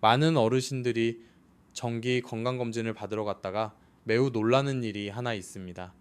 많은 어르신들이 정기 건강검진을 받으러 갔다가 매우 놀라는 일이 하나 있습니다.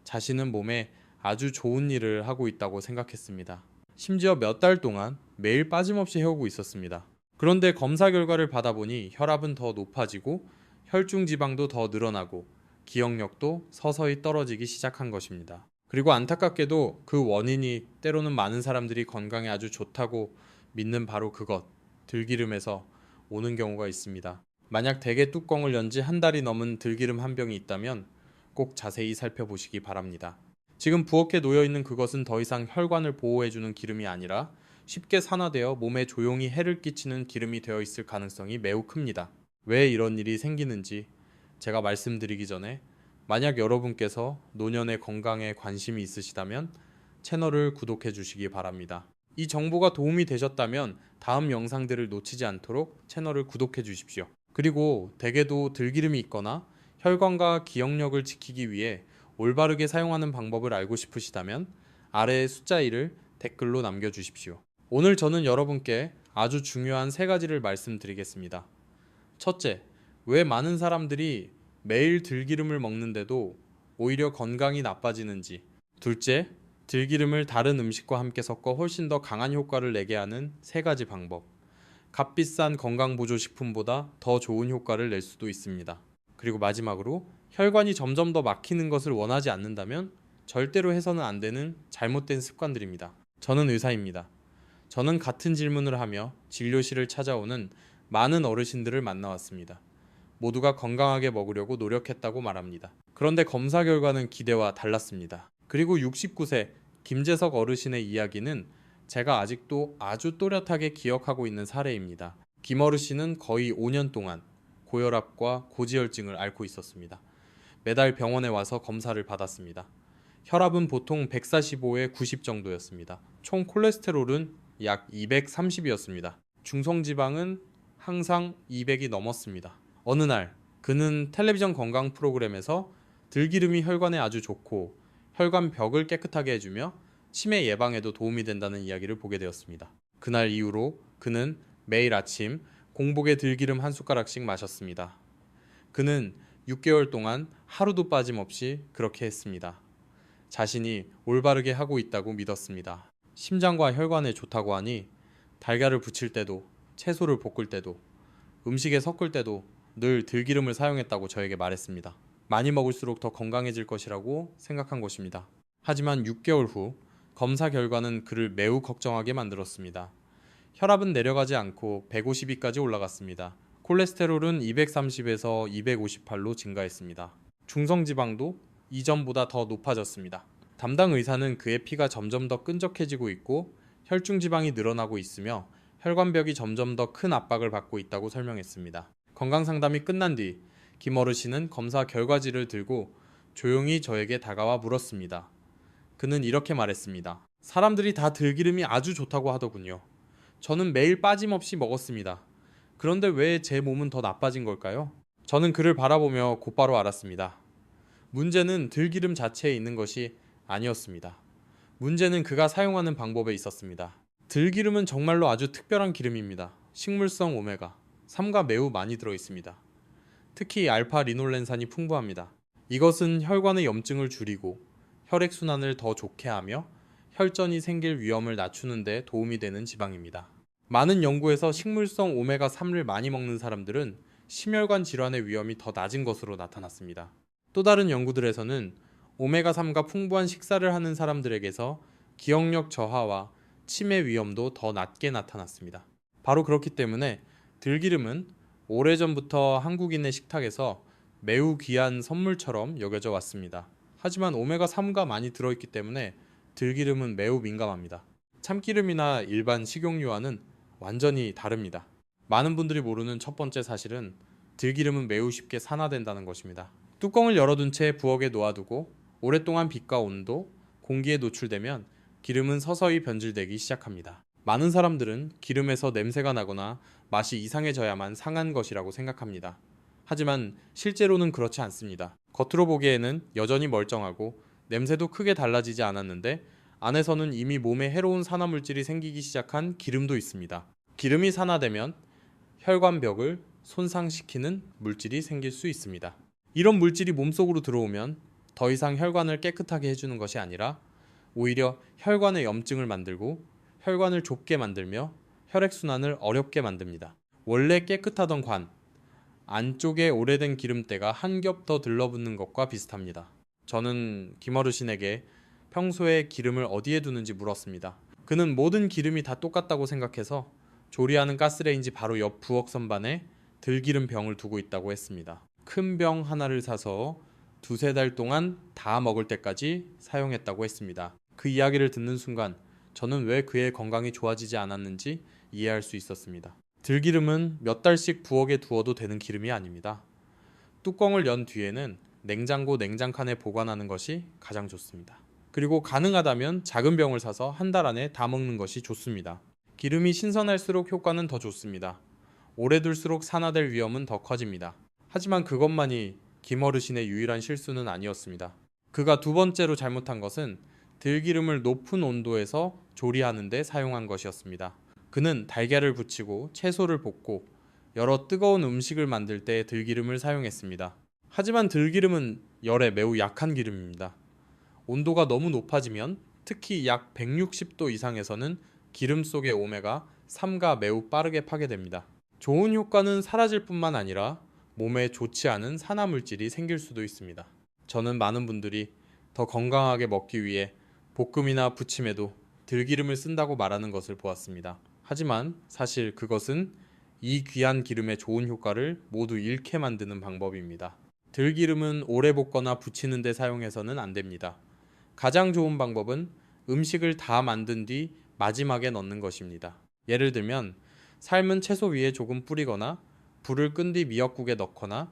자신은 몸에 아주 좋은 일을 하고 있다고 생각했습니다. 심지어 몇 달 동안 매일 빠짐없이 해오고 있었습니다. 그런데 검사 결과를 받아보니 혈압은 더 높아지고 혈중 지방도 더 늘어나고 기억력도 서서히 떨어지기 시작한 것입니다. 그리고 안타깝게도 그 원인이 때로는 많은 사람들이 건강에 아주 좋다고 믿는 바로 그것, 들기름에서 오는 경우가 있습니다. 만약 대게 뚜껑을 연 지 한 달이 넘은 들기름 한 병이 있다면 꼭 자세히 살펴보시기 바랍니다. 지금 부엌에 놓여 있는 그것은 더 이상 혈관을 보호해주는 기름이 아니라 쉽게 산화되어 몸에 조용히 해를 끼치는 기름이 되어 있을 가능성이 매우 큽니다. 왜 이런 일이 생기는지 제가 말씀드리기 전에 만약 여러분께서 노년의 건강에 관심이 있으시다면 채널을 구독해 주시기 바랍니다. 이 정보가 도움이 되셨다면 다음 영상들을 놓치지 않도록 채널을 구독해 주십시오. 그리고 대개도 들기름이 있거나 혈관과 기억력을 지키기 위해 올바르게 사용하는 방법을 알고 싶으시다면 아래의 숫자 1을 댓글로 남겨주십시오. 오늘 저는 여러분께 아주 중요한 세 가지를 말씀드리겠습니다. 첫째, 왜 많은 사람들이 매일 들기름을 먹는데도 오히려 건강이 나빠지는지. 둘째, 들기름을 다른 음식과 함께 섞어 훨씬 더 강한 효과를 내게 하는 세 가지 방법. 값비싼 건강보조식품보다 더 좋은 효과를 낼 수도 있습니다. 그리고 마지막으로 혈관이 점점 더 막히는 것을 원하지 않는다면 절대로 해서는 안 되는 잘못된 습관들입니다. 저는 의사입니다. 저는 같은 질문을 하며 진료실을 찾아오는 많은 어르신들을 만나왔습니다. 모두가 건강하게 먹으려고 노력했다고 말합니다. 그런데 검사 결과는 기대와 달랐습니다. 그리고 69세 김재석 어르신의 이야기는 제가 아직도 아주 또렷하게 기억하고 있는 사례입니다. 김 어르신은 거의 5년 동안 고혈압과 고지혈증을 앓고 있었습니다. 매달 병원에 와서 검사를 받았습니다. 혈압은 보통 145에 90 정도였습니다. 총 콜레스테롤은 약 230이었습니다. 중성지방은 항상 200이 넘었습니다. 어느 날 그는 텔레비전 건강 프로그램에서 들기름이 혈관에 아주 좋고 혈관 벽을 깨끗하게 해주며 치매 예방에도 도움이 된다는 이야기를 보게 되었습니다. 그날 이후로 그는 매일 아침 공복에 들기름 한 숟가락씩 마셨습니다. 그는 6개월 동안 하루도 빠짐없이 그렇게 했습니다. 자신이 올바르게 하고 있다고 믿었습니다. 심장과 혈관에 좋다고 하니 달걀을 부칠 때도, 채소를 볶을 때도, 음식에 섞을 때도 늘 들기름을 사용했다고 저에게 말했습니다. 많이 먹을수록 더 건강해질 것이라고 생각한 것입니다. 하지만 6개월 후 검사 결과는 그를 매우 걱정하게 만들었습니다. 혈압은 내려가지 않고 152까지 올라갔습니다. 콜레스테롤은 230에서 258로 증가했습니다. 중성지방도 이전보다 더 높아졌습니다. 담당 의사는 그의 피가 점점 더 끈적해지고 있고 혈중 지방이 늘어나고 있으며 혈관벽이 점점 더 큰 압박을 받고 있다고 설명했습니다. 건강 상담이 끝난 뒤 김 어르신은 검사 결과지를 들고 조용히 저에게 다가와 물었습니다. 그는 이렇게 말했습니다. 사람들이 다 들기름이 아주 좋다고 하더군요. 저는 매일 빠짐없이 먹었습니다. 그런데 왜 제 몸은 더 나빠진 걸까요? 저는 그를 바라보며 곧바로 알았습니다. 문제는 들기름 자체에 있는 것이 아니었습니다. 문제는 그가 사용하는 방법에 있었습니다. 들기름은 정말로 아주 특별한 기름입니다. 식물성 오메가 3가 매우 많이 들어 있습니다. 특히 알파 리놀렌산이 풍부합니다. 이것은 혈관의 염증을 줄이고 혈액순환을 더 좋게 하며 혈전이 생길 위험을 낮추는 데 도움이 되는 지방입니다. 많은 연구에서 식물성 오메가3를 많이 먹는 사람들은 심혈관 질환의 위험이 더 낮은 것으로 나타났습니다. 또 다른 연구들에서는 오메가3가 풍부한 식사를 하는 사람들에게서 기억력 저하와 치매 위험도 더 낮게 나타났습니다. 바로 그렇기 때문에 들기름은 오래전부터 한국인의 식탁에서 매우 귀한 선물처럼 여겨져 왔습니다. 하지만 오메가3가 많이 들어있기 때문에 들기름은 매우 민감합니다. 참기름이나 일반 식용유와는 완전히 다릅니다. 많은 분들이 모르는 첫 번째 사실은 들기름은 매우 쉽게 산화된다는 것입니다. 뚜껑을 열어둔 채 부엌에 놓아두고 오랫동안 빛과 온도, 공기에 노출되면 기름은 서서히 변질되기 시작합니다. 많은 사람들은 기름에서 냄새가 나거나 맛이 이상해져야만 상한 것이라고 생각합니다. 하지만 실제로는 그렇지 않습니다. 겉으로 보기에는 여전히 멀쩡하고 냄새도 크게 달라지지 않았는데 안에서는 이미 몸에 해로운 산화물질이 생기기 시작한 기름도 있습니다. 기름이 산화되면 혈관벽을 손상시키는 물질이 생길 수 있습니다. 이런 물질이 몸속으로 들어오면 더 이상 혈관을 깨끗하게 해주는 것이 아니라 오히려 혈관에 염증을 만들고 혈관을 좁게 만들며 혈액순환을 어렵게 만듭니다. 원래 깨끗하던 관, 안쪽에 오래된 기름때가 한 겹 더 들러붙는 것과 비슷합니다. 저는 김어르신에게 평소에 기름을 어디에 두는지 물었습니다. 그는 모든 기름이 다 똑같다고 생각해서 조리하는 가스레인지 바로 옆 부엌 선반에 들기름 병을 두고 있다고 했습니다. 큰 병 하나를 사서 두세 달 동안 다 먹을 때까지 사용했다고 했습니다. 그 이야기를 듣는 순간 저는 왜 그의 건강이 좋아지지 않았는지 이해할 수 있었습니다. 들기름은 몇 달씩 부엌에 두어도 되는 기름이 아닙니다. 뚜껑을 연 뒤에는 냉장고 냉장칸에 보관하는 것이 가장 좋습니다. 그리고 가능하다면 작은 병을 사서 한 달 안에 다 먹는 것이 좋습니다. 기름이 신선할수록 효과는 더 좋습니다. 오래 둘수록 산화될 위험은 더 커집니다. 하지만 그것만이 김어르신의 유일한 실수는 아니었습니다. 그가 두 번째로 잘못한 것은 들기름을 높은 온도에서 조리하는 데 사용한 것이었습니다. 그는 달걀을 부치고 채소를 볶고 여러 뜨거운 음식을 만들 때 들기름을 사용했습니다. 하지만 들기름은 열에 매우 약한 기름입니다. 온도가 너무 높아지면 특히 약 160도 이상에서는 기름 속의 오메가3가 매우 빠르게 파괴됩니다. 좋은 효과는 사라질 뿐만 아니라 몸에 좋지 않은 산화물질이 생길 수도 있습니다. 저는 많은 분들이 더 건강하게 먹기 위해 볶음이나 부침에도 들기름을 쓴다고 말하는 것을 보았습니다. 하지만 사실 그것은 이 귀한 기름의 좋은 효과를 모두 잃게 만드는 방법입니다. 들기름은 오래 볶거나 부치는 데 사용해서는 안 됩니다. 가장 좋은 방법은 음식을 다 만든 뒤 마지막에 넣는 것입니다. 예를 들면 삶은 채소 위에 조금 뿌리거나 불을 끈 뒤 미역국에 넣거나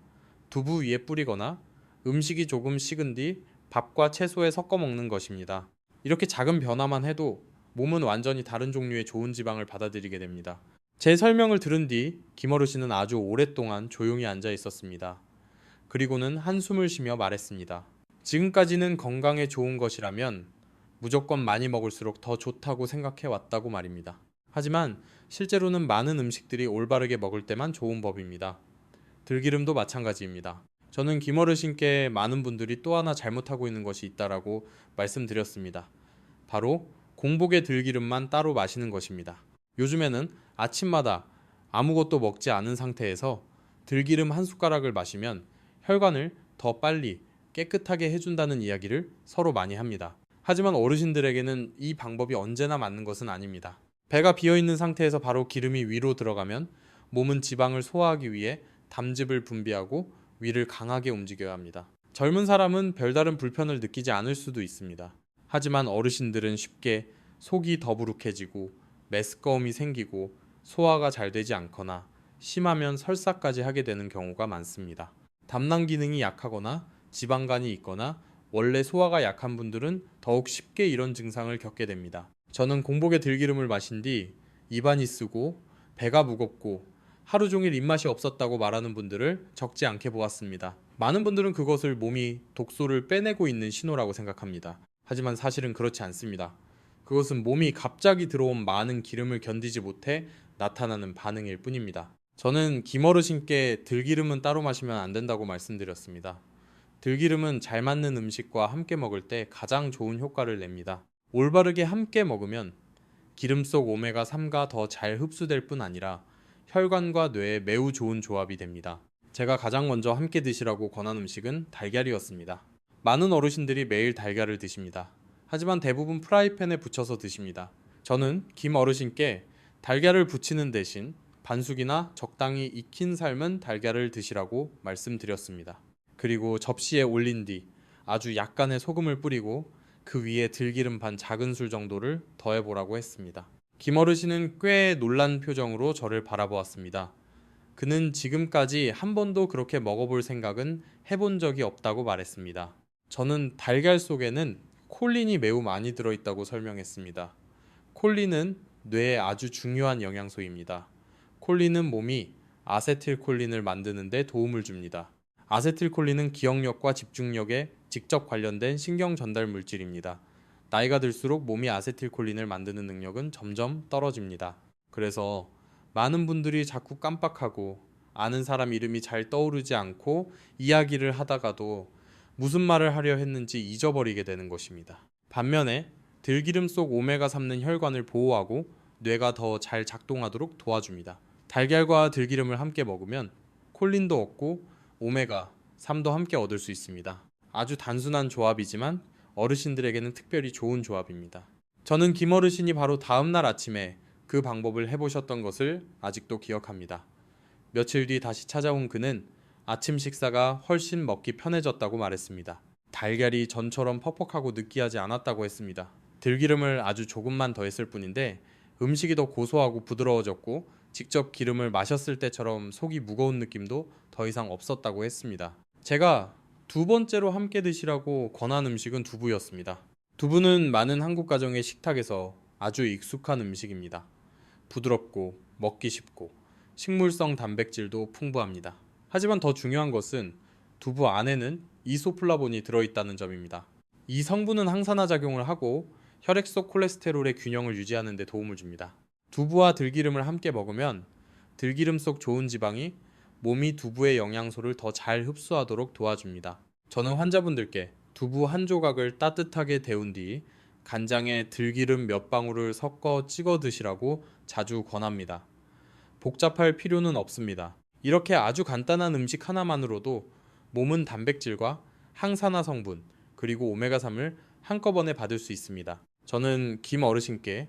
두부 위에 뿌리거나 음식이 조금 식은 뒤 밥과 채소에 섞어 먹는 것입니다. 이렇게 작은 변화만 해도 몸은 완전히 다른 종류의 좋은 지방을 받아들이게 됩니다. 제 설명을 들은 뒤 김어르신은 아주 오랫동안 조용히 앉아 있었습니다. 그리고는 한숨을 쉬며 말했습니다. 지금까지는 건강에 좋은 것이라면 무조건 많이 먹을수록 더 좋다고 생각해 왔다고 말입니다. 하지만 실제로는 많은 음식들이 올바르게 먹을 때만 좋은 법입니다. 들기름도 마찬가지입니다. 저는 김어르신께 많은 분들이 또 하나 잘못하고 있는 것이 있다라고 말씀드렸습니다. 바로 공복에 들기름만 따로 마시는 것입니다. 요즘에는 아침마다 아무것도 먹지 않은 상태에서 들기름 한 숟가락을 마시면 혈관을 더 빨리 깨끗하게 해준다는 이야기를 서로 많이 합니다. 하지만 어르신들에게는 이 방법이 언제나 맞는 것은 아닙니다. 배가 비어있는 상태에서 바로 기름이 위로 들어가면 몸은 지방을 소화하기 위해 담즙을 분비하고 위를 강하게 움직여야 합니다. 젊은 사람은 별다른 불편을 느끼지 않을 수도 있습니다. 하지만 어르신들은 쉽게 속이 더부룩해지고 메스꺼움이 생기고 소화가 잘 되지 않거나 심하면 설사까지 하게 되는 경우가 많습니다. 담낭 기능이 약하거나 지방간이 있거나 원래 소화가 약한 분들은 더욱 쉽게 이런 증상을 겪게 됩니다. 저는 공복에 들기름을 마신 뒤 입안이 쓰고 배가 무겁고 하루 종일 입맛이 없었다고 말하는 분들을 적지 않게 보았습니다. 많은 분들은 그것을 몸이 독소를 빼내고 있는 신호라고 생각합니다. 하지만 사실은 그렇지 않습니다. 그것은 몸이 갑자기 들어온 많은 기름을 견디지 못해 나타나는 반응일 뿐입니다. 저는 김어르신께 들기름은 따로 마시면 안 된다고 말씀드렸습니다. 들기름은 잘 맞는 음식과 함께 먹을 때 가장 좋은 효과를 냅니다. 올바르게 함께 먹으면 기름 속 오메가3가 더 잘 흡수될 뿐 아니라 혈관과 뇌에 매우 좋은 조합이 됩니다. 제가 가장 먼저 함께 드시라고 권한 음식은 달걀이었습니다. 많은 어르신들이 매일 달걀을 드십니다. 하지만 대부분 프라이팬에 부쳐서 드십니다. 저는 김 어르신께 달걀을 부치는 대신 반숙이나 적당히 익힌 삶은 달걀을 드시라고 말씀드렸습니다. 그리고 접시에 올린 뒤 아주 약간의 소금을 뿌리고 그 위에 들기름 반 작은 술 정도를 더해보라고 했습니다. 김어르신은 꽤 놀란 표정으로 저를 바라보았습니다. 그는 지금까지 한 번도 그렇게 먹어볼 생각은 해본 적이 없다고 말했습니다. 저는 달걀 속에는 콜린이 매우 많이 들어있다고 설명했습니다. 콜린은 뇌에 아주 중요한 영양소입니다. 콜린은 몸이 아세틸콜린을 만드는 데 도움을 줍니다. 아세틸콜린은 기억력과 집중력에 직접 관련된 신경 전달 물질입니다. 나이가 들수록 몸이 아세틸콜린을 만드는 능력은 점점 떨어집니다. 그래서 많은 분들이 자꾸 깜빡하고 아는 사람 이름이 잘 떠오르지 않고 이야기를 하다가도 무슨 말을 하려 했는지 잊어버리게 되는 것입니다. 반면에 들기름 속 오메가3는 혈관을 보호하고 뇌가 더 잘 작동하도록 도와줍니다. 달걀과 들기름을 함께 먹으면 콜린도 얻고 오메가3도 함께 얻을 수 있습니다. 아주 단순한 조합이지만 어르신들에게는 특별히 좋은 조합입니다. 저는 김어르신이 바로 다음날 아침에 그 방법을 해보셨던 것을 아직도 기억합니다. 며칠 뒤 다시 찾아온 그는 아침 식사가 훨씬 먹기 편해졌다고 말했습니다. 달걀이 전처럼 퍽퍽하고 느끼하지 않았다고 했습니다. 들기름을 아주 조금만 더했을 뿐인데 음식이 더 고소하고 부드러워졌고 직접 기름을 마셨을 때처럼 속이 무거운 느낌도 더 이상 없었다고 했습니다. 제가 두 번째로 함께 드시라고 권한 음식은 두부였습니다. 두부는 많은 한국 가정의 식탁에서 아주 익숙한 음식입니다. 부드럽고 먹기 쉽고 식물성 단백질도 풍부합니다. 하지만 더 중요한 것은 두부 안에는 이소플라본이 들어있다는 점입니다. 이 성분은 항산화 작용을 하고 혈액 속 콜레스테롤의 균형을 유지하는 데 도움을 줍니다. 두부와 들기름을 함께 먹으면 들기름 속 좋은 지방이 몸이 두부의 영양소를 더 잘 흡수하도록 도와줍니다. 저는 환자분들께 두부 한 조각을 따뜻하게 데운 뒤 간장에 들기름 몇 방울을 섞어 찍어 드시라고 자주 권합니다. 복잡할 필요는 없습니다. 이렇게 아주 간단한 음식 하나만으로도 몸은 단백질과 항산화 성분 그리고 오메가3을 한꺼번에 받을 수 있습니다. 저는 김 어르신께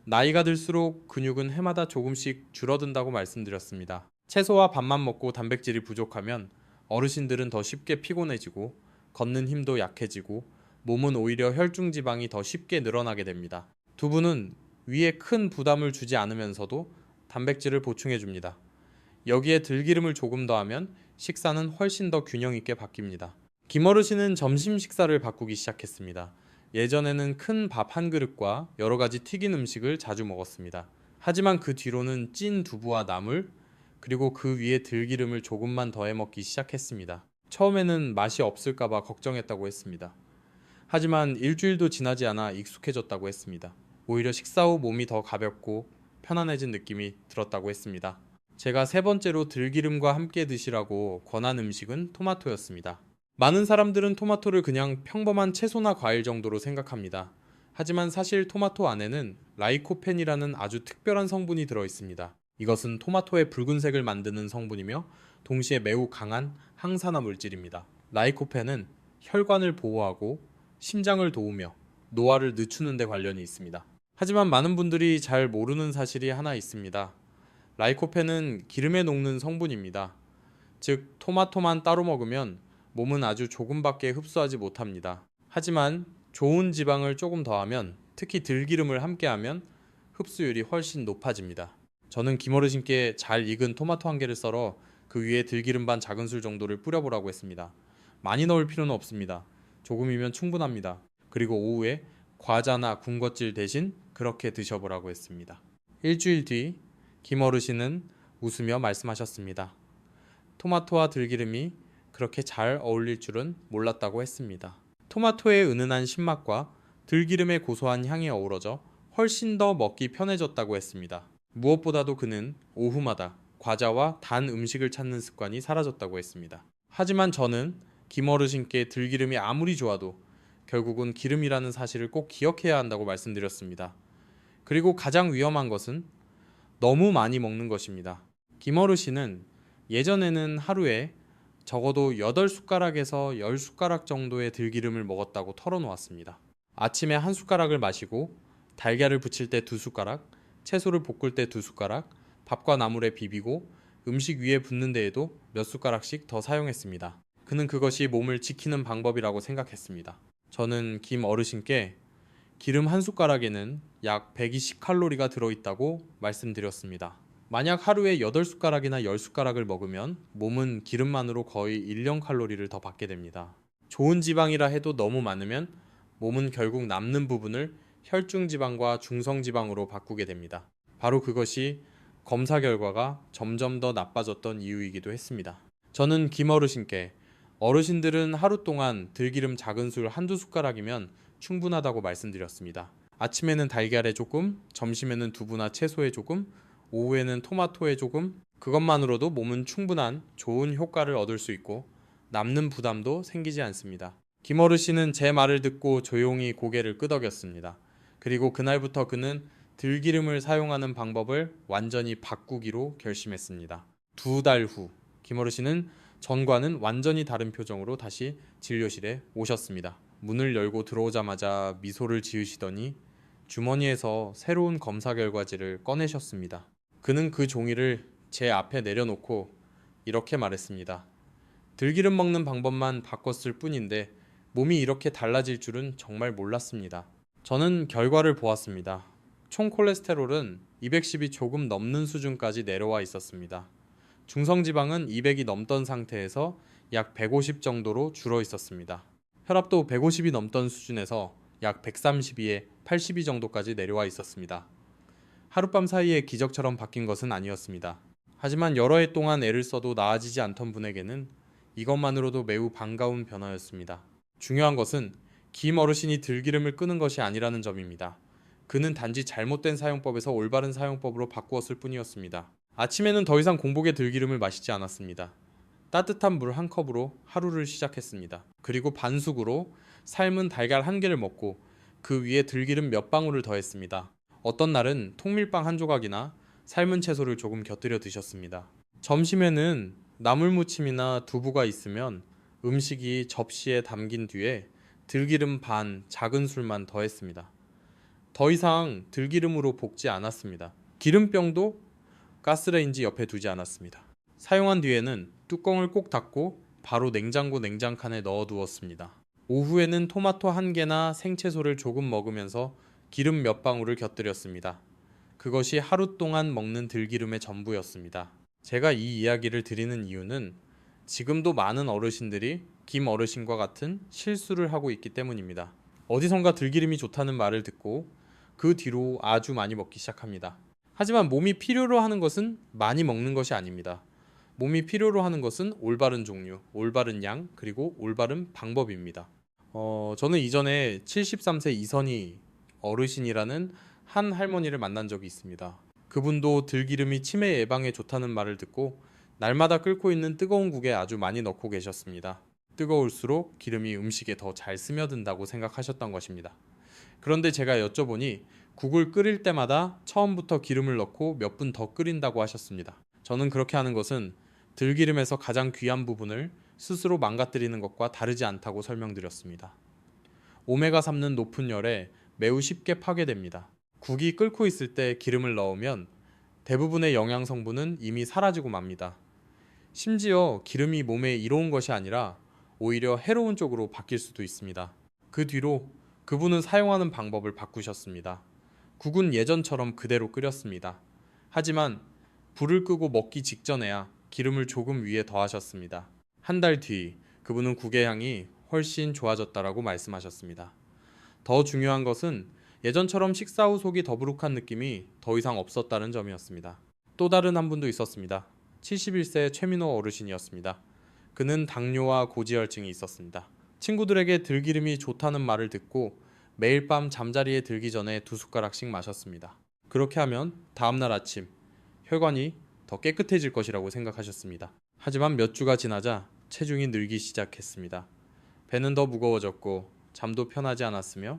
나이가 들수록 근육은 해마다 조금씩 줄어든다고 말씀드렸습니다. 채소와 밥만 먹고 단백질이 부족하면 어르신들은 더 쉽게 피곤해지고 걷는 힘도 약해지고 몸은 오히려 혈중 지방이 더 쉽게 늘어나게 됩니다. 두부는 위에 큰 부담을 주지 않으면서도 단백질을 보충해 줍니다. 여기에 들기름을 조금 더하면 식사는 훨씬 더 균형 있게 바뀝니다. 김어르신은 점심 식사를 바꾸기 시작했습니다. 예전에는 큰 밥 한 그릇과 여러 가지 튀긴 음식을 자주 먹었습니다. 하지만 그 뒤로는 찐 두부와 나물, 그리고 그 위에 들기름을 조금만 더해 먹기 시작했습니다. 처음에는 맛이 없을까봐 걱정했다고 했습니다. 하지만 일주일도 지나지 않아 익숙해졌다고 했습니다. 오히려 식사 후 몸이 더 가볍고 편안해진 느낌이 들었다고 했습니다. 제가 세 번째로 들기름과 함께 드시라고 권한 음식은 토마토였습니다. 많은 사람들은 토마토를 그냥 평범한 채소나 과일 정도로 생각합니다. 하지만 사실 토마토 안에는 라이코펜이라는 아주 특별한 성분이 들어 있습니다. 이것은 토마토의 붉은색을 만드는 성분이며 동시에 매우 강한 항산화 물질입니다. 라이코펜은 혈관을 보호하고 심장을 도우며 노화를 늦추는 데 관련이 있습니다. 하지만 많은 분들이 잘 모르는 사실이 하나 있습니다. 라이코펜은 기름에 녹는 성분입니다. 즉 토마토만 따로 먹으면 몸은 아주 조금밖에 흡수하지 못합니다. 하지만 좋은 지방을 조금 더하면, 특히 들기름을 함께하면 흡수율이 훨씬 높아집니다. 저는 김어르신께 잘 익은 토마토 한 개를 썰어 그 위에 들기름 반 작은술 정도를 뿌려보라고 했습니다. 많이 넣을 필요는 없습니다. 조금이면 충분합니다. 그리고 오후에 과자나 군것질 대신 그렇게 드셔보라고 했습니다. 일주일 뒤 김어르신은 웃으며 말씀하셨습니다. 토마토와 들기름이 그렇게 잘 어울릴 줄은 몰랐다고 했습니다. 토마토의 은은한 신맛과 들기름의 고소한 향이 어우러져 훨씬 더 먹기 편해졌다고 했습니다. 무엇보다도 그는 오후마다 과자와 단 음식을 찾는 습관이 사라졌다고 했습니다. 하지만 저는 김어르신께 들기름이 아무리 좋아도 결국은 기름이라는 사실을 꼭 기억해야 한다고 말씀드렸습니다. 그리고 가장 위험한 것은 너무 많이 먹는 것입니다. 김어르신은 예전에는 하루에 적어도 8숟가락에서 10숟가락 정도의 들기름을 먹었다고 털어놓았습니다. 아침에 한 숟가락을 마시고 달걀을 부칠 때 2숟가락, 채소를 볶을 때 2숟가락, 밥과 나물에 비비고 음식 위에 붓는 데에도 몇 숟가락씩 더 사용했습니다. 그는 그것이 몸을 지키는 방법이라고 생각했습니다. 저는 김 어르신께 기름 한 숟가락에는 약 120칼로리가 들어있다고 말씀드렸습니다. 만약 하루에 8숟가락이나 10숟가락을 먹으면 몸은 기름만으로 거의 1,000칼로리를 더 받게 됩니다. 좋은 지방이라 해도 너무 많으면 몸은 결국 남는 부분을 혈중 지방과 중성 지방으로 바꾸게 됩니다. 바로 그것이 검사 결과가 점점 더 나빠졌던 이유이기도 했습니다. 저는 김 어르신께 어르신들은 하루 동안 들기름 작은 술 한두 숟가락이면 충분하다고 말씀드렸습니다. 아침에는 달걀에 조금, 점심에는 두부나 채소에 조금, 오후에는 토마토에 조금, 그것만으로도 몸은 충분한 좋은 효과를 얻을 수 있고 남는 부담도 생기지 않습니다. 김어르신은 제 말을 듣고 조용히 고개를 끄덕였습니다. 그리고 그날부터 그는 들기름을 사용하는 방법을 완전히 바꾸기로 결심했습니다. 2달 후, 김어르신은 전과는 완전히 다른 표정으로 다시 진료실에 오셨습니다. 문을 열고 들어오자마자 미소를 지으시더니 주머니에서 새로운 검사 결과지를 꺼내셨습니다. 그는 그 종이를 제 앞에 내려놓고 이렇게 말했습니다. 들기름 먹는 방법만 바꿨을 뿐인데 몸이 이렇게 달라질 줄은 정말 몰랐습니다. 저는 결과를 보았습니다. 총 콜레스테롤은 210이 조금 넘는 수준까지 내려와 있었습니다. 중성지방은 200이 넘던 상태에서 약 150 정도로 줄어 있었습니다. 혈압도 150이 넘던 수준에서 약 132에 82 정도까지 내려와 있었습니다. 하룻밤 사이에 기적처럼 바뀐 것은 아니었습니다. 하지만 여러 해 동안 애를 써도 나아지지 않던 분에게는 이것만으로도 매우 반가운 변화였습니다. 중요한 것은 김 어르신이 들기름을 끄는 것이 아니라는 점입니다. 그는 단지 잘못된 사용법에서 올바른 사용법으로 바꾸었을 뿐이었습니다. 아침에는 더 이상 공복에 들기름을 마시지 않았습니다. 따뜻한 물 한 컵으로 하루를 시작했습니다. 그리고 반숙으로 삶은 달걀 1개를 먹고 그 위에 들기름 몇 방울을 더했습니다. 어떤 날은 통밀빵 한 조각이나 삶은 채소를 조금 곁들여 드셨습니다. 점심에는 나물무침이나 두부가 있으면 음식이 접시에 담긴 뒤에 들기름 반 작은 술만 더했습니다. 더 이상 들기름으로 볶지 않았습니다. 기름병도 가스레인지 옆에 두지 않았습니다. 사용한 뒤에는 뚜껑을 꼭 닫고 바로 냉장고 냉장칸에 넣어두었습니다. 오후에는 토마토 1개나 생채소를 조금 먹으면서 기름 몇 방울을 곁들였습니다. 그것이 하루 동안 먹는 들기름의 전부였습니다. 제가 이 이야기를 드리는 이유는 지금도 많은 어르신들이 김 어르신과 같은 실수를 하고 있기 때문입니다. 어디선가 들기름이 좋다는 말을 듣고 그 뒤로 아주 많이 먹기 시작합니다. 하지만 몸이 필요로 하는 것은 많이 먹는 것이 아닙니다. 몸이 필요로 하는 것은 올바른 종류, 올바른 양, 그리고 올바른 방법입니다. 저는 이전에 73세 이선희 어르신이라는 한 할머니를 만난 적이 있습니다. 그분도 들기름이 치매 예방에 좋다는 말을 듣고 날마다 끓고 있는 뜨거운 국에 아주 많이 넣고 계셨습니다. 뜨거울수록 기름이 음식에 더 잘 스며든다고 생각하셨던 것입니다. 그런데 제가 여쭤보니 국을 끓일 때마다 처음부터 기름을 넣고 몇 분 더 끓인다고 하셨습니다. 저는 그렇게 하는 것은 들기름에서 가장 귀한 부분을 스스로 망가뜨리는 것과 다르지 않다고 설명드렸습니다. 오메가3는 높은 열에 매우 쉽게 파괴됩니다. 국이 끓고 있을 때 기름을 넣으면 대부분의 영양 성분은 이미 사라지고 맙니다. 심지어 기름이 몸에 이로운 것이 아니라 오히려 해로운 쪽으로 바뀔 수도 있습니다. 그 뒤로 그분은 사용하는 방법을 바꾸셨습니다. 국은 예전처럼 그대로 끓였습니다. 하지만 불을 끄고 먹기 직전에야 기름을 조금 위에 더하셨습니다. 한 달 뒤 그분은 국의 향이 훨씬 좋아졌다라고 말씀하셨습니다. 더 중요한 것은 예전처럼 식사 후 속이 더부룩한 느낌이 더 이상 없었다는 점이었습니다. 또 다른 한 분도 있었습니다. 71세 최민호 어르신이었습니다. 그는 당뇨와 고지혈증이 있었습니다. 친구들에게 들기름이 좋다는 말을 듣고 매일 밤 잠자리에 들기 전에 2숟가락씩 마셨습니다. 그렇게 하면 다음날 아침 혈관이 더 깨끗해질 것이라고 생각하셨습니다. 하지만 몇 주가 지나자 체중이 늘기 시작했습니다. 배는 더 무거워졌고 잠도 편하지 않았으며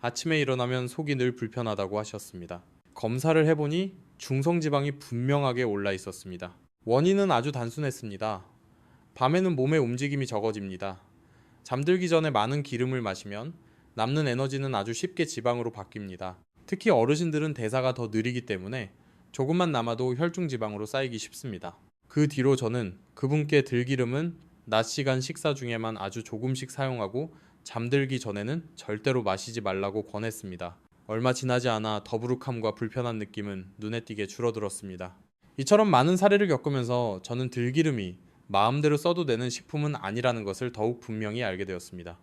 아침에 일어나면 속이 늘 불편하다고 하셨습니다. 검사를 해보니 중성지방이 분명하게 올라 있었습니다. 원인은 아주 단순했습니다. 밤에는 몸의 움직임이 적어집니다. 잠들기 전에 많은 기름을 마시면 남는 에너지는 아주 쉽게 지방으로 바뀝니다. 특히 어르신들은 대사가 더 느리기 때문에 조금만 남아도 혈중 지방으로 쌓이기 쉽습니다. 그 뒤로 저는 그분께 들기름은 낮 시간 식사 중에만 아주 조금씩 사용하고 잠들기 전에는 절대로 마시지 말라고 권했습니다. 얼마 지나지 않아 더부룩함과 불편한 느낌은 눈에 띄게 줄어들었습니다. 이처럼 많은 사례를 겪으면서 저는 들기름이 마음대로 써도 되는 식품은 아니라는 것을 더욱 분명히 알게 되었습니다.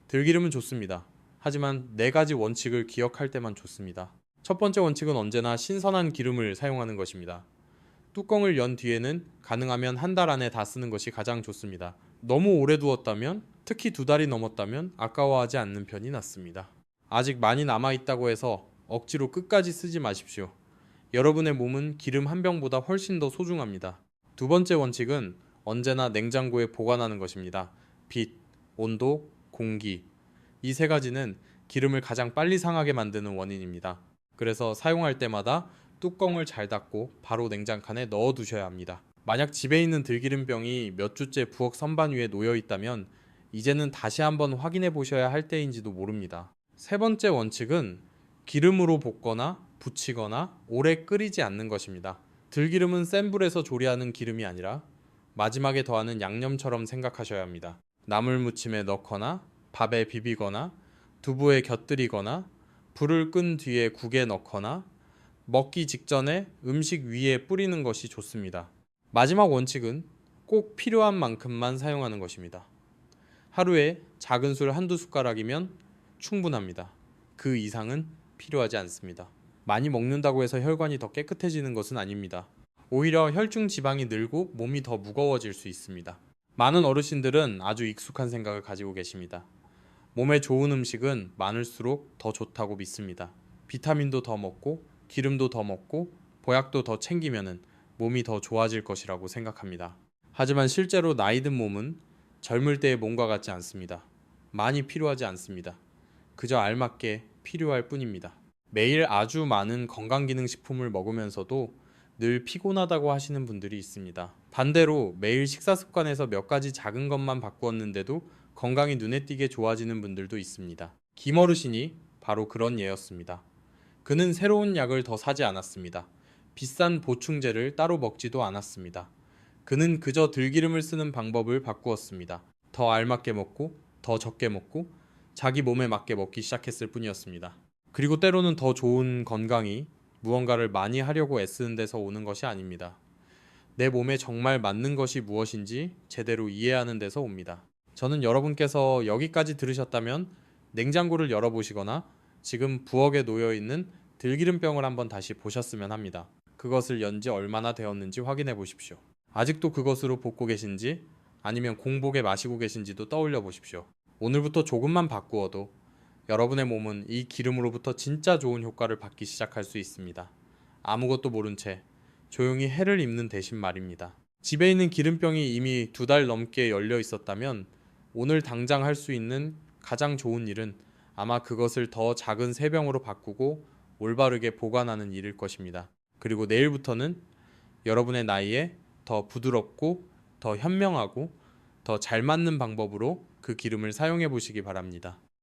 들기름은 좋습니다. 하지만 4가지 원칙을 기억할 때만 좋습니다. 첫 번째 원칙은 언제나 신선한 기름을 사용하는 것입니다. 뚜껑을 연 뒤에는 가능하면 한 달 안에 다 쓰는 것이 가장 좋습니다. 너무 오래 두었다면, 특히 2달이 넘었다면 아까워하지 않는 편이 낫습니다. 아직 많이 남아있다고 해서 억지로 끝까지 쓰지 마십시오. 여러분의 몸은 기름 한 병보다 훨씬 더 소중합니다. 두 번째 원칙은 언제나 냉장고에 보관하는 것입니다. 빛, 온도, 공기. 이 세 가지는 기름을 가장 빨리 상하게 만드는 원인입니다. 그래서 사용할 때마다 뚜껑을 잘 닫고 바로 냉장칸에 넣어 두셔야 합니다. 만약 집에 있는 들기름병이 몇 주째 부엌 선반 위에 놓여 있다면 이제는 다시 한번 확인해 보셔야 할 때인지도 모릅니다. 세 번째 원칙은 기름으로 볶거나 부치거나 오래 끓이지 않는 것입니다. 들기름은 센 불에서 조리하는 기름이 아니라 마지막에 더하는 양념처럼 생각하셔야 합니다. 나물 무침에 넣거나 밥에 비비거나 두부에 곁들이거나 불을 끈 뒤에 국에 넣거나 먹기 직전에 음식 위에 뿌리는 것이 좋습니다. 마지막 원칙은 꼭 필요한 만큼만 사용하는 것입니다. 하루에 작은 술 한두 숟가락이면 충분합니다. 그 이상은 필요하지 않습니다. 많이 먹는다고 해서 혈관이 더 깨끗해지는 것은 아닙니다. 오히려 혈중 지방이 늘고 몸이 더 무거워질 수 있습니다. 많은 어르신들은 아주 익숙한 생각을 가지고 계십니다. 몸에 좋은 음식은 많을수록 더 좋다고 믿습니다. 비타민도 더 먹고 기름도 더 먹고 보약도 더 챙기면은 몸이 더 좋아질 것이라고 생각합니다. 하지만 실제로 나이 든 몸은 젊을 때의 몸과 같지 않습니다. 많이 필요하지 않습니다. 그저 알맞게 필요할 뿐입니다. 매일 아주 많은 건강기능식품을 먹으면서도 늘 피곤하다고 하시는 분들이 있습니다. 반대로 매일 식사 습관에서 몇 가지 작은 것만 바꾸었는데도 건강이 눈에 띄게 좋아지는 분들도 있습니다. 김어르신이 바로 그런 예였습니다. 그는 새로운 약을 더 사지 않았습니다. 비싼 보충제를 따로 먹지도 않았습니다. 그는 그저 들기름을 쓰는 방법을 바꾸었습니다. 더 알맞게 먹고 더 적게 먹고 자기 몸에 맞게 먹기 시작했을 뿐이었습니다. 그리고 때로는 더 좋은 건강이 무언가를 많이 하려고 애쓰는 데서 오는 것이 아닙니다. 내 몸에 정말 맞는 것이 무엇인지 제대로 이해하는 데서 옵니다. 저는 여러분께서 여기까지 들으셨다면 냉장고를 열어보시거나 지금 부엌에 놓여있는 들기름병을 한번 다시 보셨으면 합니다. 그것을 연지 얼마나 되었는지 확인해 보십시오. 아직도 그것으로 볶고 계신지 아니면 공복에 마시고 계신지도 떠올려 보십시오. 오늘부터 조금만 바꾸어도 여러분의 몸은 이 기름으로부터 진짜 좋은 효과를 받기 시작할 수 있습니다. 아무것도 모른 채 조용히 해를 입는 대신 말입니다. 집에 있는 기름병이 이미 2달 넘게 열려 있었다면 오늘 당장 할 수 있는 가장 좋은 일은 아마 그것을 더 작은 3병으로 바꾸고 올바르게 보관하는 일일 것입니다. 그리고 내일부터는 여러분의 나이에 더 부드럽고 더 현명하고 더 잘 맞는 방법으로 그 기름을 사용해 보시기 바랍니다.